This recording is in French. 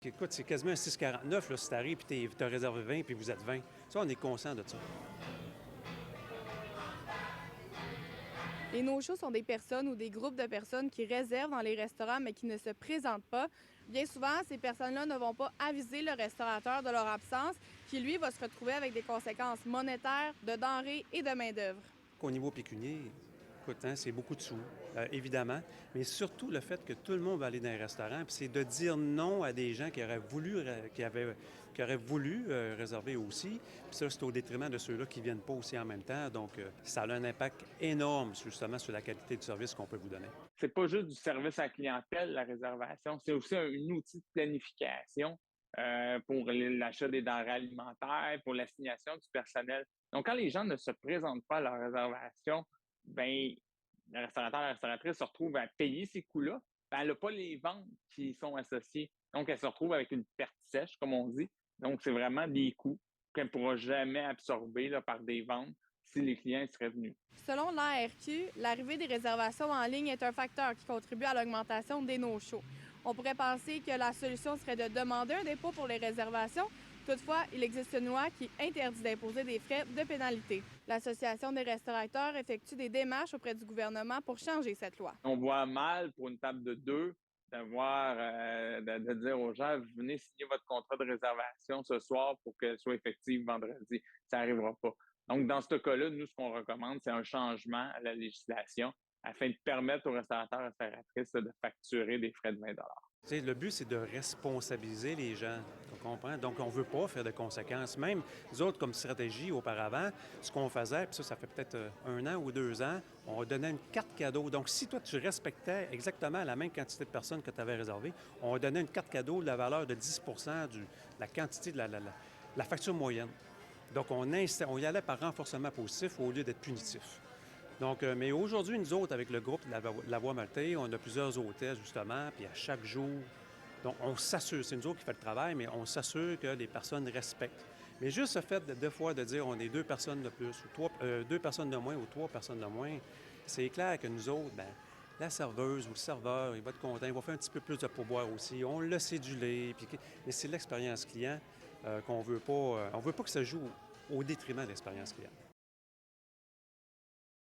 Écoute, c'est quasiment un 6,49 là, si tu arrives et tu as réservé 20 puis vous êtes 20. Ça, on est conscient de ça. Les no-shows sont des personnes ou des groupes de personnes qui réservent dans les restaurants mais qui ne se présentent pas. Bien souvent, ces personnes-là ne vont pas aviser le restaurateur de leur absence, qui lui va se retrouver avec des conséquences monétaires, de denrées et de main-d'œuvre. Au niveau pécunier, écoute, hein, c'est beaucoup de sous, évidemment, mais surtout le fait que tout le monde va aller dans un restaurant, puis c'est de dire non à des gens qui auraient voulu réserver aussi. Puis ça, c'est au détriment de ceux-là qui ne viennent pas aussi en même temps. Donc, ça a un impact énorme, justement, sur la qualité du service qu'on peut vous donner. C'est pas juste du service à la clientèle, la réservation, c'est aussi un outil de planification pour l'achat des denrées alimentaires, pour l'assignation du personnel. Donc, quand les gens ne se présentent pas à leur réservation, ben, le restaurateur, la restauratrice se retrouve à payer ces coûts-là. Ben, elle n'a pas les ventes qui y sont associées. Donc, elle se retrouve avec une perte sèche, comme on dit. Donc, c'est vraiment des coûts qu'elle ne pourra jamais absorber là, par des ventes si les clients seraient venus. Selon l'ARQ, l'arrivée des réservations en ligne est un facteur qui contribue à l'augmentation des no-shows. On pourrait penser que la solution serait de demander un dépôt pour les réservations. Toutefois, il existe une loi qui interdit d'imposer des frais de pénalité. L'Association des restaurateurs effectue des démarches auprès du gouvernement pour changer cette loi. On voit mal pour une table de deux de dire aux gens, venez signer votre contrat de réservation ce soir pour qu'elle soit effective vendredi. Ça n'arrivera pas. Donc, dans ce cas-là, nous, ce qu'on recommande, c'est un changement à la législation afin de permettre aux restaurateurs et restauratrices de facturer des frais de 20 dollars. Tu sais, le but, c'est de responsabiliser les gens. On comprend? Donc, on ne veut pas faire de conséquences. Même nous autres, comme stratégie auparavant, ce qu'on faisait, puis ça fait peut-être 1 an ou 2 ans, on donnait une carte cadeau. Donc, si toi, tu respectais exactement la même quantité de personnes que tu avais réservées, on donnait une carte cadeau de la valeur de 10 de la quantité de la facture moyenne. Donc, on y allait par renforcement positif au lieu d'être punitif. Donc, mais aujourd'hui, nous autres, avec le groupe de la Voie Maltais, on a plusieurs hôtels, justement, puis à chaque jour, donc on s'assure, c'est nous autres qui fait le travail, mais on s'assure que les personnes respectent. Mais juste le fait, deux fois, de dire on est 2 personnes de plus, ou 2 personnes de moins, ou 3 personnes de moins, c'est clair que nous autres, bien, la serveuse ou le serveur, il va être content, il va faire un petit peu plus de pourboire aussi. On l'a cédulé, mais c'est l'expérience client qu'on veut pas. On veut pas que ça joue au détriment de l'expérience client.